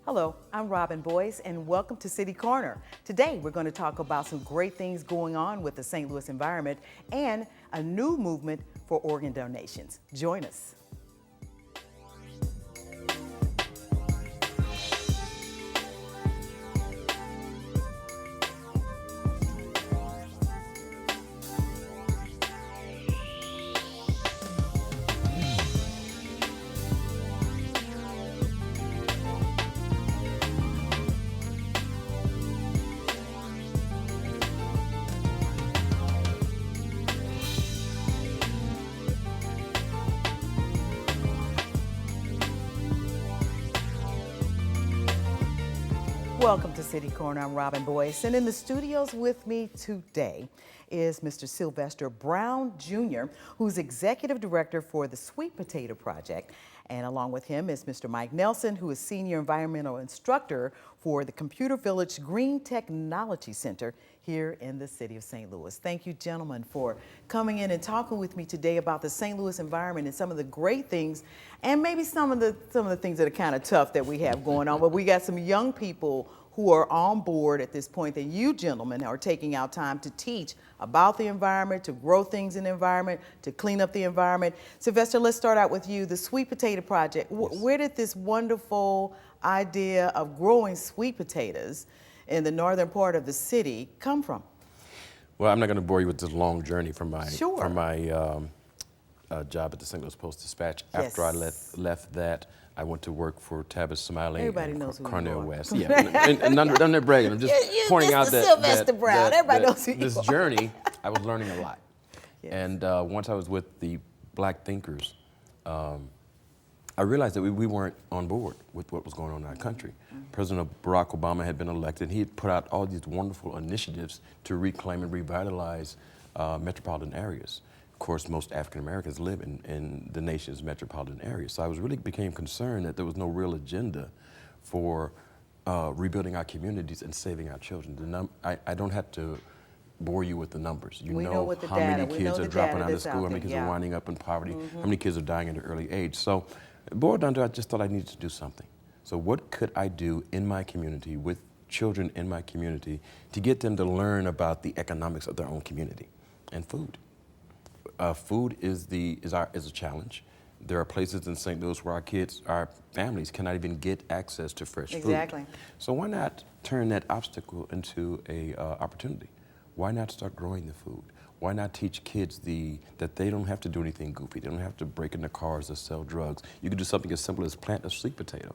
Hello, I'm Robin Boyce, and welcome to City Corner. Today, we're going to talk about some great things going on with the St. Louis environment and a new movement for organ donations. Join us. Welcome to City Corner. I'm Robin Boyce, and in the studios with me today is Mr. Sylvester Brown Jr., who's Executive Director for the Sweet Potato Project. And along with him is Mr. Mike Nelson, who is Senior Environmental Instructor for the Computer Village Green Technology Center here in the city of St. Louis. Thank you, gentlemen, for coming in and talking with me today about the St. Louis environment and some of the great things, and maybe some of the things that are kind of tough that we have going on. But we got some young people who are on board at this point that you gentlemen are taking out time to teach about the environment, to grow things in the environment, to clean up the environment. Sylvester, let's start out with you. The Sweet Potato Project, Yes. Where did this wonderful idea of growing sweet potatoes in the northern part of the city come from? Well, I'm not going to bore you with this long journey from my Sure. job at the St. Louis Post-Dispatch. Yes. After I left that, I went to work for Tavis Smiley Everybody and knows who you Cornell are. West. Yeah, and I'm not bragging. I'm just You pointing out Mr. that Sylvester Brown. Everybody knows who you this are. journey, I was learning a lot. Yes. And once I was with the Black thinkers, I realized that we weren't on board with what was going on in our country. President Barack Obama had been elected. He had put out all these wonderful initiatives to reclaim and revitalize metropolitan areas. Of course, most African Americans live in the nation's metropolitan areas. So I became concerned that there was no real agenda for rebuilding our communities and saving our children. I don't have to bore you with the numbers. We know what the how data- many we kids know are the dropping data out of that's out school, how many there, kids yeah. are winding up in poverty, how many kids are dying at an early age. So it boiled down to I just thought I needed to do something. So what could I do in my community with children in my community to get them to learn about the economics of their own community and food? Food is a challenge. There are places in St. Louis where our families cannot even get access to fresh food. Exactly. So why not turn that obstacle into a opportunity? Why not start growing the food? Why not teach kids that they don't have to do anything goofy? They don't have to break into cars or sell drugs. You can do something as simple as plant a sweet potato.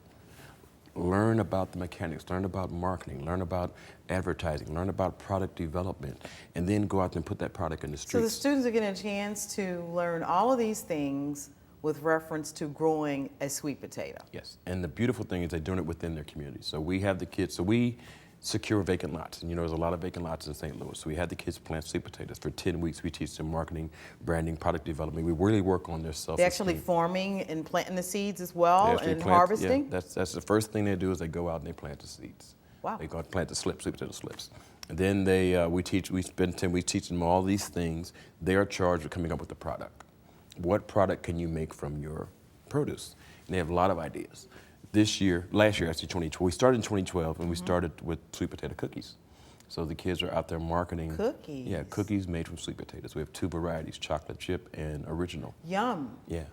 Learn about the mechanics, learn about marketing, learn about advertising, learn about product development, and then go out and put that product in the So the streets. students are getting a chance to learn all of these things with reference to growing a sweet potato. Yes, and the beautiful thing is they're doing it within their community. So we have the kids, so we secure vacant lots. And there's a lot of vacant lots in St. Louis. So we had the kids plant sweet potatoes. For 10 weeks, we teach them marketing, branding, product development. We really work on their self-esteem. They're actually farming and planting the seeds as well They actually and plant- harvesting? Yeah, that's the first thing they do is they go out and they plant the seeds. Wow. They go out and plant the slips, sweet potato slips. And then we spend 10 weeks teaching them all these things. They are charged with coming up with the product. What product can you make from your produce? And they have a lot of ideas. Last year, actually, 2012, we started in 2012, and we started with sweet potato cookies. So the kids are out there marketing. Cookies? Yeah, cookies made from sweet potatoes. We have two varieties, chocolate chip and original. Yum. Yeah.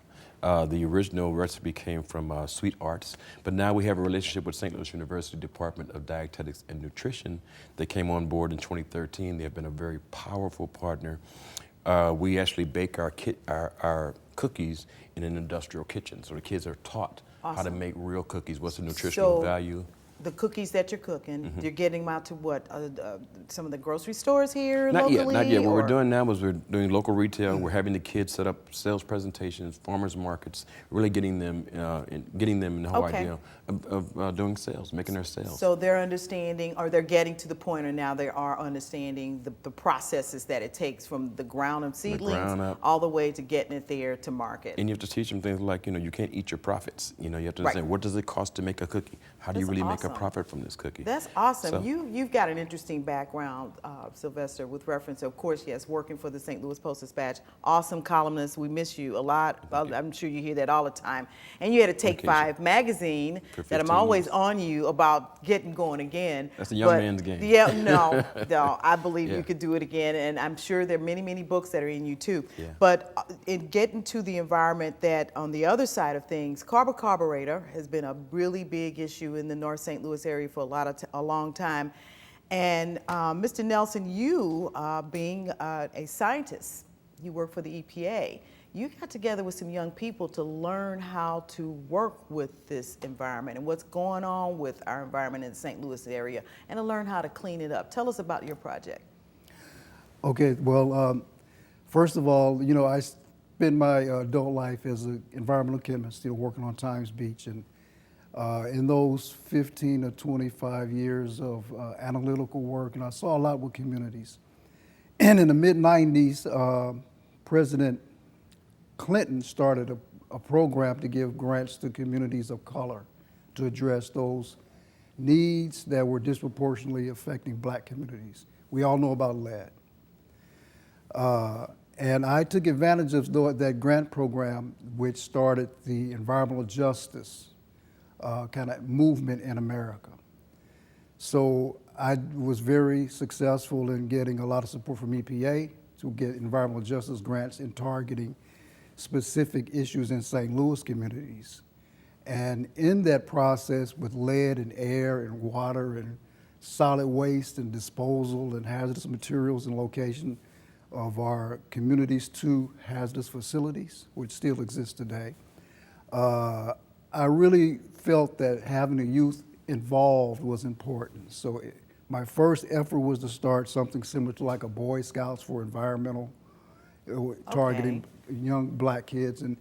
The original recipe came from Sweet Arts, but now we have a relationship with St. Louis University Department of Dietetics and Nutrition. They came on board in 2013. They have been a very powerful partner. We actually bake our cookies in an industrial kitchen, so the kids are taught how to Awesome. make real cookies, what's the nutritional So value. the cookies that you're cooking, you're getting them out to what? Some of the grocery stores here Not locally? yet. What or- we're doing now is we're doing local retail. We're having the kids set up sales presentations, farmers markets, really getting them in the whole Okay. idea of doing sales, making their sales. So they're understanding, or they're getting to the point, or now they are understanding the processes that it takes from the ground of seedlings ground up. all the way to getting it there to market. And you have to teach them things like, you can't eat your profits. You have to Right. understand, what does it cost to make a cookie? How do you That's really make a awesome. profit from this cookie? That's awesome. So, You've got an interesting background, Sylvester, with reference, of course, yes, working for the St. Louis Post-Dispatch. Awesome columnist. We miss you a lot. I'm sure you hear that all the time. And you had a Take Occasion. 5 magazine For that I'm 15 always years. on you about getting going again. That's a young man's game. Yeah, no, I believe Yeah. you could do it again. And I'm sure there are many, many books that are in you too. Yeah. But in getting to the environment that on the other side of things, carburetor has been a really big issue in the North St. Louis area for a long time. And Mr. Nelson, you being a scientist, you work for the EPA, you got together with some young people to learn how to work with this environment and what's going on with our environment in the St. Louis area and to learn how to clean it up. Tell us about your project. Okay, well, first of all, you know, I spent my adult life as an environmental chemist, still working on Times Beach, and in those 15 to 25 years of analytical work, and I saw a lot with communities. And in the mid-90s, President Clinton started a program to give grants to communities of color to address those needs that were disproportionately affecting black communities. We all know about lead. And I took advantage of that grant program, which started the environmental justice kind of movement in America. So I was very successful in getting a lot of support from EPA to get environmental justice grants in targeting specific issues in St. Louis communities. And in that process with lead and air and water and solid waste and disposal and hazardous materials and location of our communities to hazardous facilities, which still exist today, I really felt that having the youth involved was important. So my first effort was to start something similar to like a Boy Scouts for environmental, targeting young black kids, and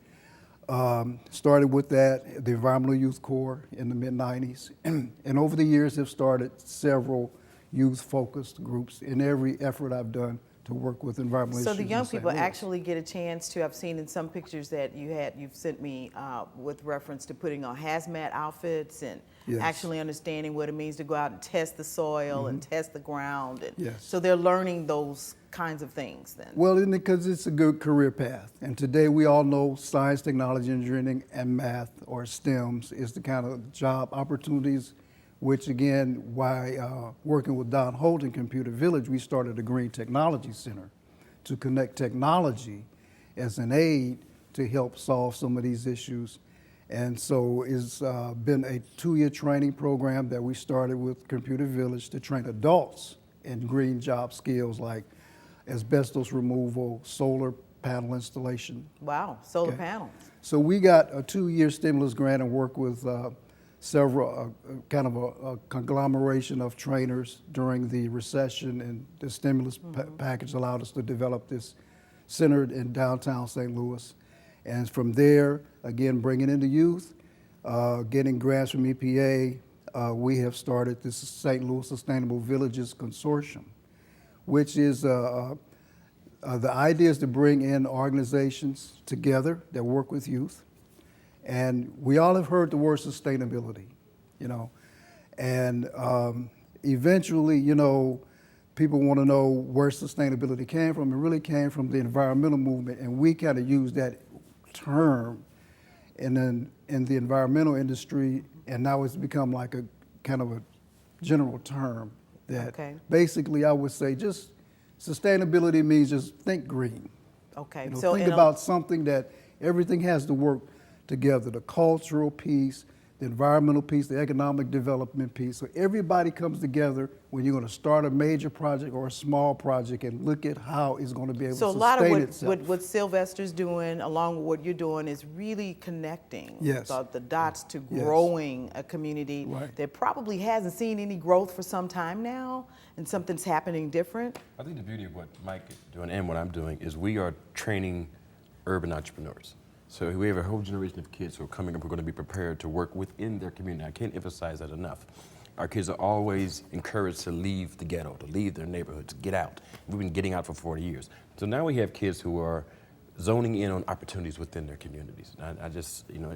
started with that, the Environmental Youth Corps in the mid-90s. And over the years have started several youth-focused groups in every effort I've done to work with environmental issues. So the young in St. people Louis. actually get a chance to, I've seen in some pictures that you've sent me with reference to putting on hazmat outfits and Yes. actually understanding what it means to go out and test the soil and test the ground. And Yes. so they're learning those kinds of things then. Well, because it's a good career path. And today we all know science, technology, engineering, and math, or STEMs, is the kind of job opportunities, which again, why working with Don Holt in Computer Village, we started a Green Technology Center to connect technology as an aid to help solve some of these issues. And so it's been a 2-year training program that we started with Computer Village to train adults in green job skills like asbestos removal, solar panel installation. Wow, solar Okay. panels. So we got a 2-year stimulus grant and worked with several, kind of a conglomeration of trainers during the recession, and the stimulus package allowed us to develop this center in downtown St. Louis. And from there, again, bringing in the youth, getting grants from EPA, we have started this St. Louis Sustainable Villages Consortium, which is the idea is to bring in organizations together that work with youth. And we all have heard the word sustainability, you know, and eventually, you know, people want to know where sustainability came from. It really came from the environmental movement, and we kind of use that term in the environmental industry, and now it's become like a kind of a general term that basically I would say just sustainability means just think green. Okay. You know, So think about something that everything has to work together, the cultural piece, the environmental piece, the economic development piece. So everybody comes together when you're going to start a major project or a small project and look at how it's going to be able to sustain itself. So a lot of what Sylvester's doing, along with what you're doing, is really connecting the dots to growing a community that probably hasn't seen any growth for some time now, and something's happening different. I think the beauty of what Mike is doing and what I'm doing is we are training urban entrepreneurs. So we have a whole generation of kids who are coming up who are going to be prepared to work within their community. I can't emphasize that enough. Our kids are always encouraged to leave the ghetto, to leave their neighborhood, to get out. We've been getting out for 40 years. So now we have kids who are zoning in on opportunities within their communities. I just, you know,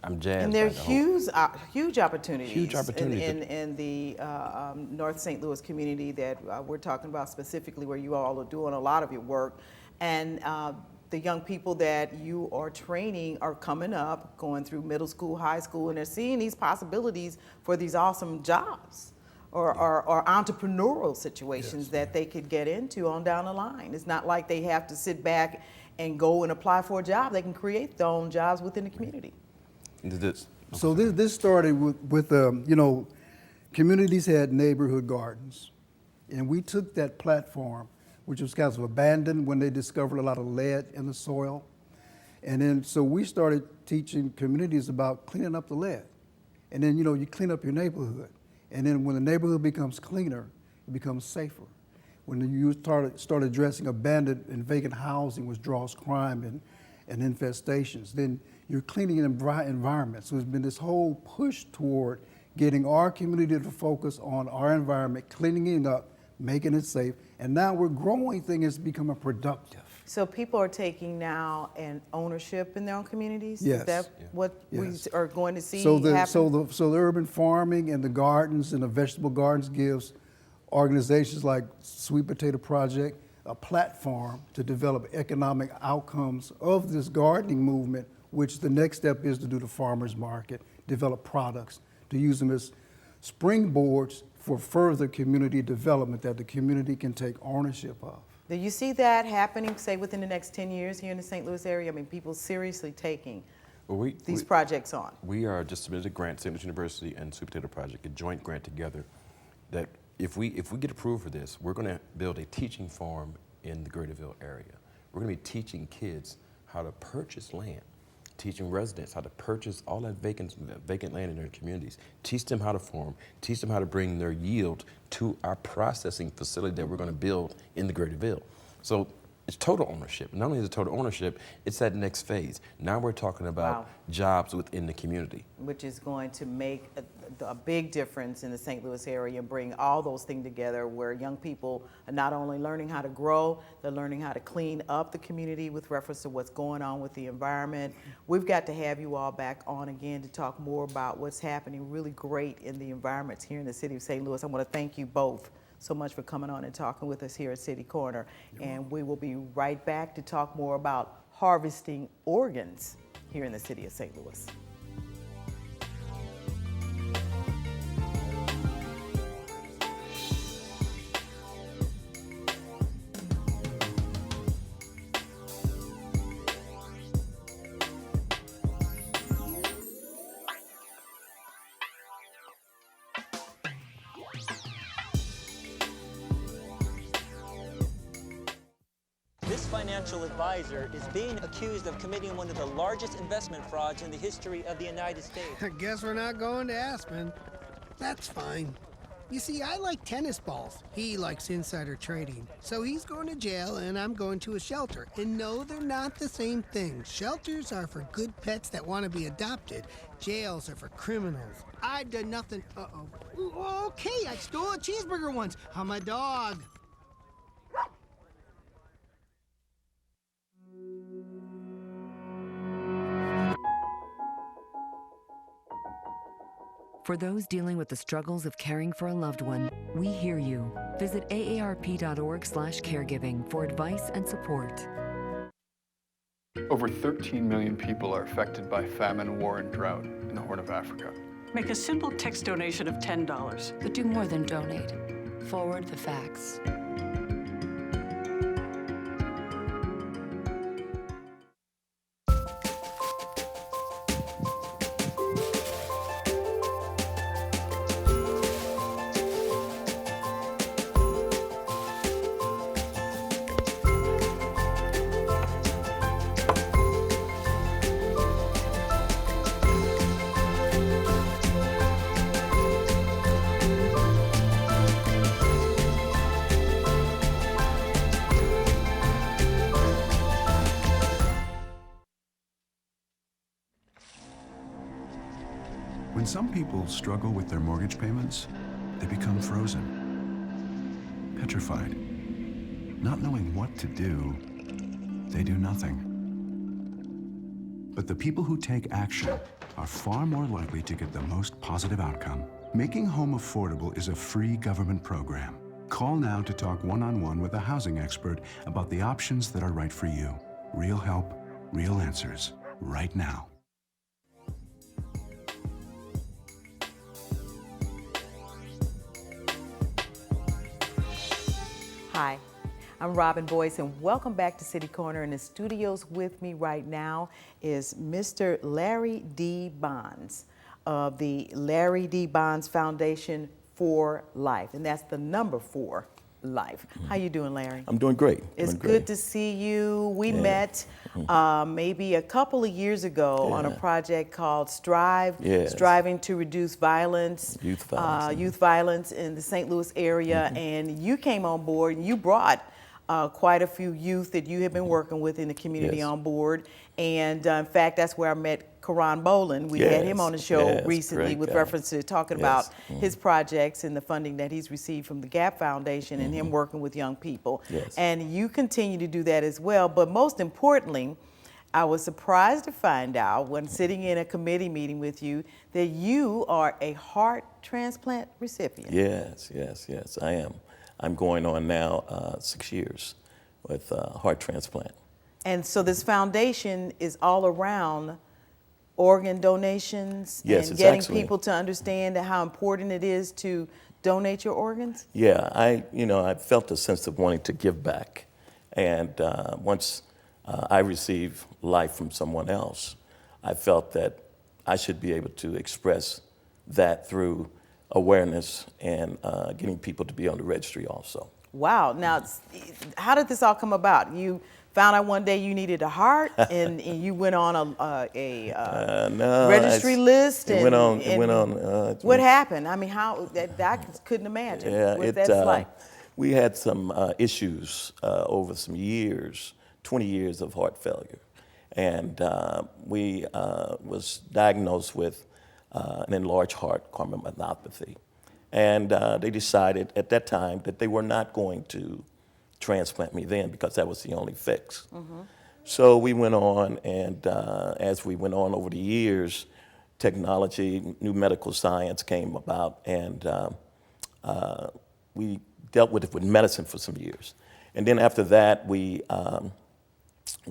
I'm jazzed. And there are by the whole- huge opportunities, Huge opportunities. in the North St. Louis community that we're talking about specifically, where you all are doing a lot of your work. And the young people that you are training are coming up, going through middle school, high school, and they're seeing these possibilities for these awesome jobs or entrepreneurial situations that they could get into on down the line. It's not like they have to sit back and go and apply for a job. They can create their own jobs within the community. So this started with you know, communities had neighborhood gardens, and we took that platform, which was kind of abandoned when they discovered a lot of lead in the soil, and then so we started teaching communities about cleaning up the lead, and then you know, you clean up your neighborhood, and then when the neighborhood becomes cleaner, it becomes safer. When you start addressing abandoned and vacant housing, which draws crime and infestations, then you're cleaning an environment. So there's been this whole push toward getting our community to focus on our environment, cleaning it up, making it safe, and now we're growing things that's becoming productive. So people are taking now an ownership in their own communities? Yes. Is that what we are going to see So happen? the urban farming and the gardens and the vegetable gardens gives organizations like Sweet Potato Project a platform to develop economic outcomes of this gardening movement, which the next step is to do the farmers market, develop products, to use them as springboards for further community development that the community can take ownership of. Do you see that happening, say, within the next 10 years here in the St. Louis area? I mean, people seriously taking these projects on. We are just submitted a grant, St. Louis University and Sweet Potato Project, a joint grant together, that if we get approved for this, we're going to build a teaching farm in the Greaterville area. We're going to be teaching kids how to purchase land, teaching residents how to purchase all that vacant land in their communities, teach them how to farm, teach them how to bring their yield to our processing facility that we're going to build in the Greaterville. So it's total ownership. Not only is it total ownership, it's that next phase. Now we're talking about jobs within the community. Which is going to make a big difference in the St. Louis area and bring all those things together, where young people are not only learning how to grow, they're learning how to clean up the community with reference to what's going on with the environment. We've got to have you all back on again to talk more about what's happening really great in the environments here in the city of St. Louis. I want to thank you both so much for coming on and talking with us here at City Corner. And we will be right back to talk more about harvesting organs here in the city of St. Louis. This financial advisor is being accused of committing one of the largest investment frauds in the history of the United States. I guess we're not going to Aspen. That's fine. You see, I like tennis balls. He likes insider trading. So he's going to jail and I'm going to a shelter. And no, they're not the same thing. Shelters are for good pets that want to be adopted. Jails are for criminals. I've done nothing. Uh-oh. Ooh, okay, I stole a cheeseburger once. I'm a dog. For those dealing with the struggles of caring for a loved one, we hear you. Visit aarp.org/caregiving for advice and support. Over 13 million people are affected by famine, war, and drought in the Horn of Africa. Make a simple text donation of $10. But do more than donate. Forward the facts. When some people struggle with their mortgage payments, they become frozen, petrified. Not knowing what to do, they do nothing. But the people who take action are far more likely to get the most positive outcome. Making home affordable is a free government program. Call now to talk one-on-one with a housing expert about the options that are right for you. Real help, real answers, right now. Hi, I'm Robin Boyce, and welcome back to City Corner. In the studios with me right now is Mr. Larry D. Bonds of the Larry D. Bonds Foundation for Life, and that's the number 4 life. How you doing, Larry? I'm doing great. It's good to see you. We met maybe a couple of years ago on a project called Strive, striving to reduce violence, youth violence in the St. Louis area. And you came on board and you brought quite a few youth that you have been working with in the community on board. And in fact, that's where I met Karan Bolin. We had him on the show recently with reference to talking about his projects and the funding that he's received from the Gap Foundation and him working with young people. And you continue to do that as well. But most importantly, I was surprised to find out when sitting in a committee meeting with you that you are a heart transplant recipient. Yes, I am. I'm going on now 6 years with heart transplant. And so this foundation is all around organ donations and getting people to understand how important it is to donate your organs? Yeah, I felt a sense of wanting to give back. And once I received life from someone else, I felt that I should be able to express that through awareness and getting people to be on the registry also. Wow. Now, how did this all come about? You found out one day you needed a heart, and you went on a registry list. What happened? I mean, how I couldn't imagine what that's like. We had some issues over some years, 20 years of heart failure, and we was diagnosed with an enlarged heart, cardiomyopathy, and they decided at that time that they were not going to transplant me then because that was the only fix. So we went on, and as we went on over the years, technology, new medical science came about, and we dealt with it with medicine for some years. And then after that, we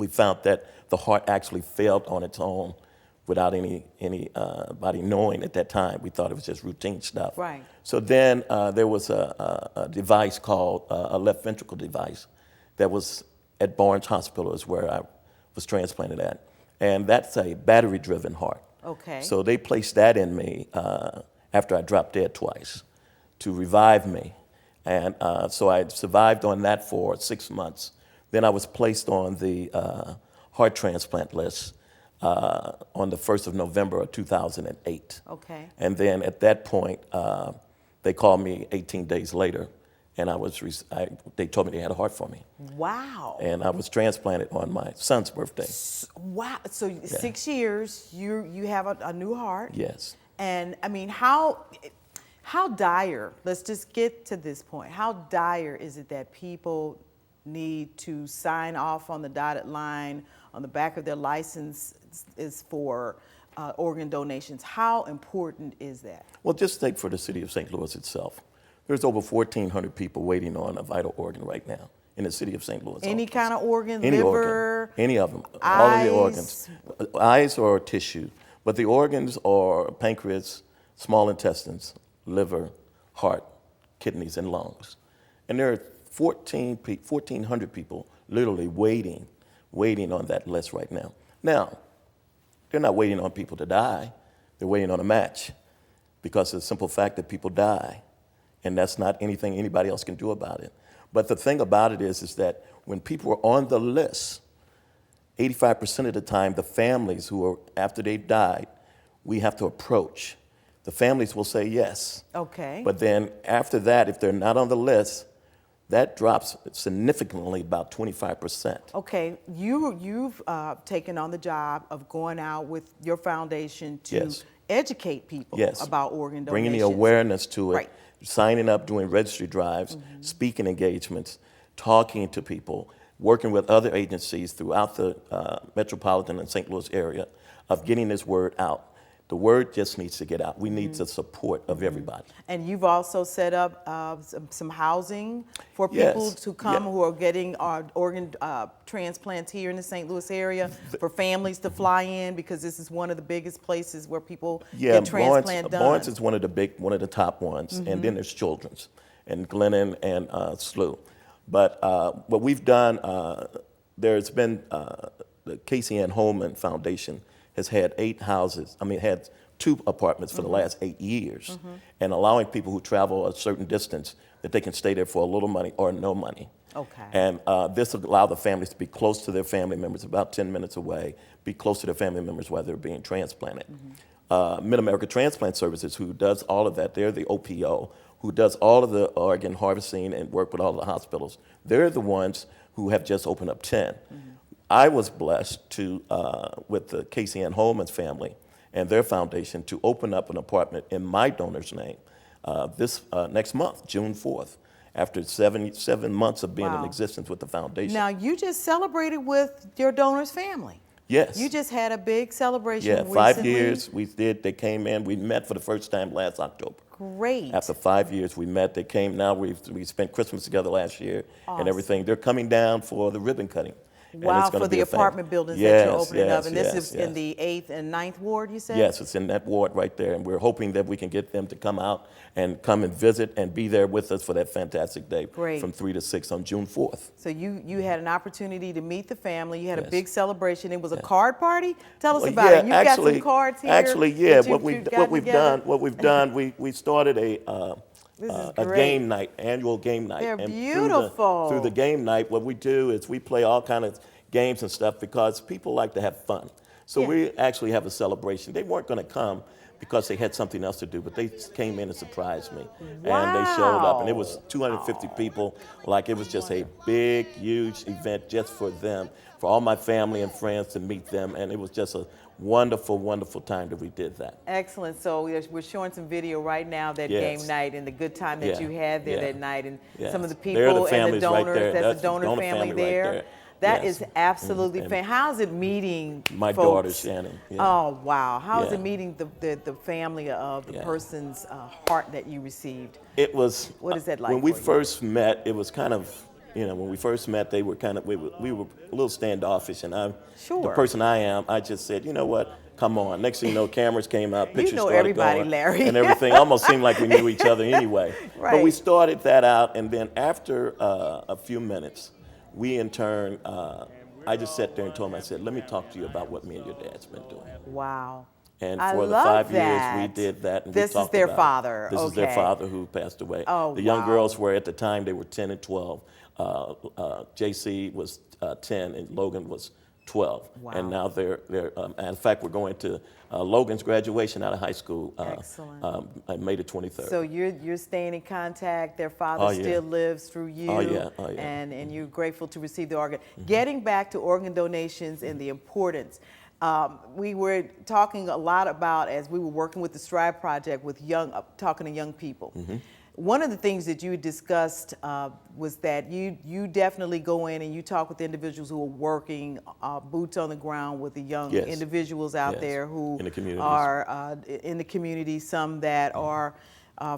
found that the heart actually failed on its own without anybody knowing at that time. We thought it was just routine stuff. Right. So then there was a device called a left ventricle device that was at Barnes Hospital, is where I was transplanted at. And that's a battery-driven heart. Okay. So they placed that in me after I dropped dead twice to revive me. And so I survived on that for 6 months. Then I was placed on the heart transplant list on the 1st of November of 2008. Okay. And then at that point, they called me 18 days later, and they told me they had a heart for me. Wow. And I was transplanted on my son's birthday. Wow. So 6 years, you have a new heart. Yes. And I mean, how dire, let's just get to this point, how dire is it that people need to sign off on the dotted line on the back of their license is for organ donations? How important is that? Well, just take for the city of St. Louis itself. There's over 1,400 people waiting on a vital organ right now in the city of St. Louis. Any kind of organ, any liver? Organ, any of them, eyes. All of the organs. Eyes or tissue, but the organs are pancreas, small intestines, liver, heart, kidneys, and lungs. And there are 1,400 people literally waiting on that list right now. Now, they're not waiting on people to die. They're waiting on a match because of the simple fact that people die, and that's not anything anybody else can do about it. But the thing about it is that when people are on the list, 85% of the time, the families who are, after they've died, we have to approach. The families will say yes. Okay. But then after that, if they're not on the list, that drops significantly, about 25%. Okay, you've taken on the job of going out with your foundation to educate people about organ donations. Bringing the awareness to it, right. Signing up, doing registry drives, speaking engagements, talking to people, working with other agencies throughout the metropolitan and St. Louis area of getting this word out. The word just needs to get out. We need the support of everybody. And you've also set up some housing for people to come who are getting organ transplants here in the St. Louis area, for families to fly in, because this is one of the biggest places where people get transplant done. Boyce is one of the top ones, and then there's Children's, and Glennon and SLU. But what we've done, there's been the Casey Ann Holman Foundation has had 8 houses, had 2 apartments for the last 8 years, and allowing people who travel a certain distance that they can stay there for a little money or no money. Okay. And this will allow the families to be close to their family members, about 10 minutes away, be close to their family members while they're being transplanted. Mid-America Transplant Services, who does all of that, they're the OPO, who does all of the organ harvesting and work with all the hospitals. They're the ones who have just opened up 10. I was blessed to, with the Casey Ann Holman's family and their foundation, to open up an apartment in my donor's name this next month, June 4th, after seven months of being in existence with the foundation. Now, you just celebrated with your donor's family. Yes. You just had a big celebration recently. 5 years we did. They came in. We met for the first time last October. Great. After 5 years we met. They came. Now we spent Christmas together last year and everything. They're coming down for the ribbon cutting. Wow, for the apartment buildings that you're opening up. And this is in the 8th and 9th ward, you said? Yes, it's in that ward right there. And we're hoping that we can get them to come out and come and visit and be there with us for that fantastic day. Great. From 3 to 6 on June 4th. So you had an opportunity to meet the family. You had a big celebration. It was a card party? Tell us about it. You've got some cards here. Actually, what we've done, we started a game night, annual game night. They're and beautiful. Through the game night, what we do is we play all kind of games and stuff because people like to have fun. So we actually have a celebration. They weren't going to come because they had something else to do, but they came in and surprised me. Wow. And they showed up, and it was 250 people. Like, it was just a big, huge event just for them, for all my family and friends to meet them, and it was just a wonderful, wonderful time that we did that. Excellent. So we're showing some video right now, that game night and the good time that you had there that night, and some of the people and the donors. Right, that's the donor family there. Right there. That is absolutely fantastic. How's it meeting my folks? daughter, Shannon. Oh, wow. How is it meeting the family of the person's heart that you received? It was. What is that like? When we first met, it was kind of, when we first met, they were kind of, we were a little standoffish, and the person I am, I just said, you know what? Come on. Next thing you know, cameras came out, pictures started everybody, going, Larry. and everything. Almost seemed like we knew each other anyway. Right. But we started that out, and then after a few minutes, we in turn, I just sat there and told him, I said, let me talk to you about what me and your dad's been doing. Wow. And for the 5 years, we did that. And this we is their father. This is their father who passed away. Oh, the young girls were, at the time, they were 10 and 12. JC was 10 and Logan was 12. Wow. And now they're in fact, we're going to Logan's graduation out of high school on May the 23rd. So you're staying in contact. Their father still lives through you. And you're grateful to receive the organ. Getting back to organ donations and the importance. We were talking a lot about, as we were working with the Strive Project with talking to young people. One of the things that you discussed was that you definitely go in and you talk with individuals who are working boots on the ground with the young individuals out there who are in the community, some that are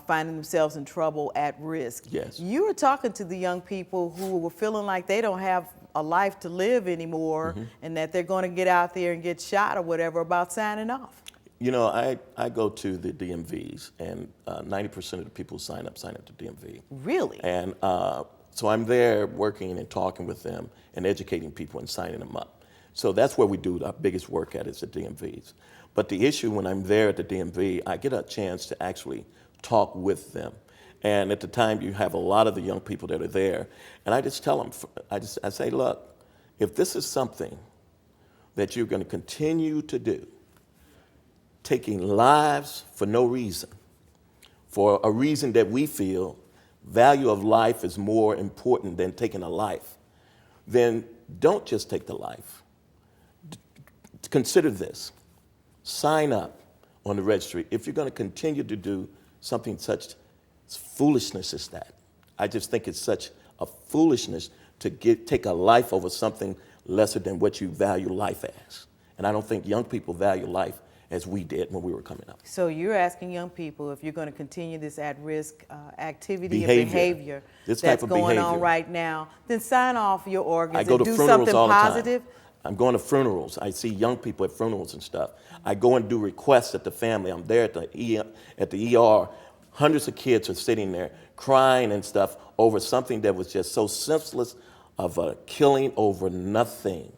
finding themselves in trouble, at risk. You were talking to the young people who were feeling like they don't have a life to live anymore, and that they're going to get out there and get shot or whatever, about signing off. I go to the DMVs, and 90% of the people who sign up to DMV. Really? And so I'm there working and talking with them and educating people and signing them up. So that's where we do our biggest work at, is the DMVs. But the issue when I'm there at the DMV, I get a chance to actually talk with them. And at the time, you have a lot of the young people that are there. And I just tell them, I say, look, if this is something that you're going to continue to do, taking lives for no reason, for a reason that we feel value of life is more important than taking a life, then don't just take the life. Consider this. Sign up on the registry if you're going to continue to do something such foolishness as that. I just think it's such a foolishness to take a life over something lesser than what you value life as. And I don't think young people value life as we did when we were coming up. So you're asking young people, if you're going to continue this at-risk activity and behavior that's going on right now, then sign off your organs and do something positive. I'm going to funerals. I see young people at funerals and stuff. I go and do requests at the family. I'm there at the ER. Hundreds of kids are sitting there crying and stuff over something that was just so senseless of a killing over nothing.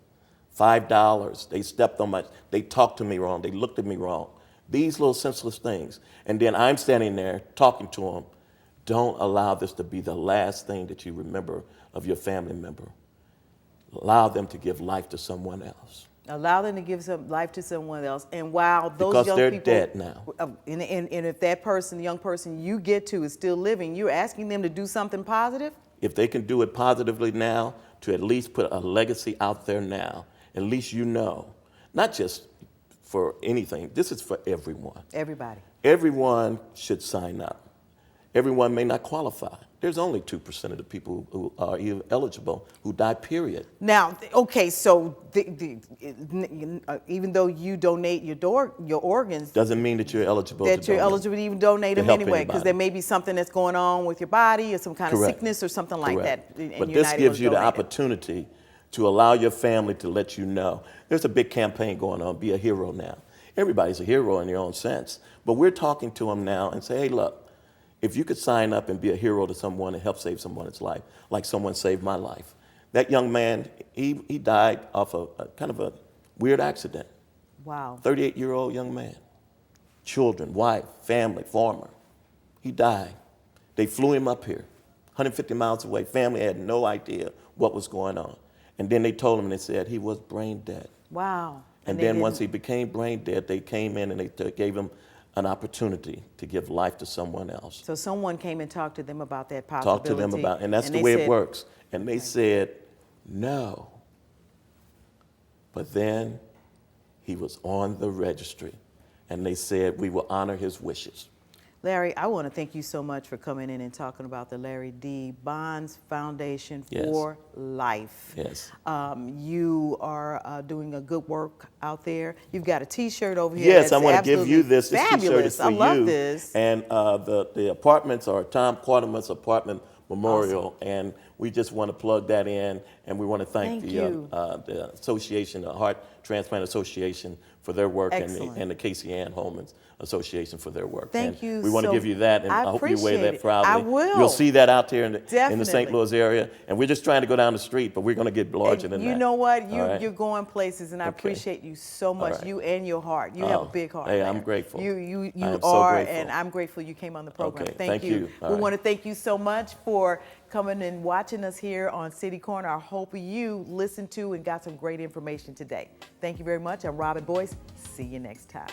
$5, they stepped on they talked to me wrong, they looked at me wrong. These little senseless things. And then I'm standing there talking to them. Don't allow this to be the last thing that you remember of your family member. Allow them to give life to someone else. Allow them to give some life to someone else. And while those because young they're people, dead now. And if that person, the young person you get to is still living, you're asking them to do something positive? If they can do it positively now, to at least put a legacy out there now, at least you know, not just for anything, this is for everyone. Everybody. Everyone should sign up. Everyone may not qualify. There's only 2% of the people who are eligible who die, period. Now, okay, so even though you donate your organs, doesn't mean that you're eligible to even donate them anyway, because there may be something that's going on with your body or some kind of sickness or something like that. But this gives you the opportunity to allow your family to let you know. There's a big campaign going on, Be a Hero Now. Everybody's a hero in their own sense. But we're talking to them now and say, hey, look, if you could sign up and be a hero to someone and help save someone's life, like someone saved my life. That young man, he died off a kind of a weird accident. Wow. 38-year-old young man. Children, wife, family, farmer. He died. They flew him up here, 150 miles away. Family had no idea what was going on. And then they told him, and they said he was brain dead. Wow. And then once he became brain dead, they came in and they gave him an opportunity to give life to someone else. So someone came and talked to them about that possibility. Talked to them about, and that's the way it works. And they said, no. But then he was on the registry, and they said, we will honor his wishes. Larry, I want to thank you so much for coming in and talking about the Larry D. Bonds Foundation for Life. Yes. You are doing a good work out there. You've got a T-shirt over here. Yes, I want to give you this. This T-shirt is for you. I love this. And the apartments are Tom Quarterman's Apartment Memorial, and we just want to plug that in, and we want to thank the Association, the Heart Transplant Association, for their work, and the Casey Ann Holman's Association for their work. Thank you. We want to give you that, and I hope you wear that proudly. I will. You'll see that out there in the St. Louis area, and we're just trying to go down the street, but we're going to get larger than that. You know what? You're going places, and I appreciate you so much. You and your heart. You have a big heart. Hey, I'm grateful. You are, so and I'm grateful you came on the program. Okay, thank you. We want to thank you so much for coming and watching us here on City Corner. I hope you listened to and got some great information today. Thank you very much. I'm Robin Boyce. See you next time.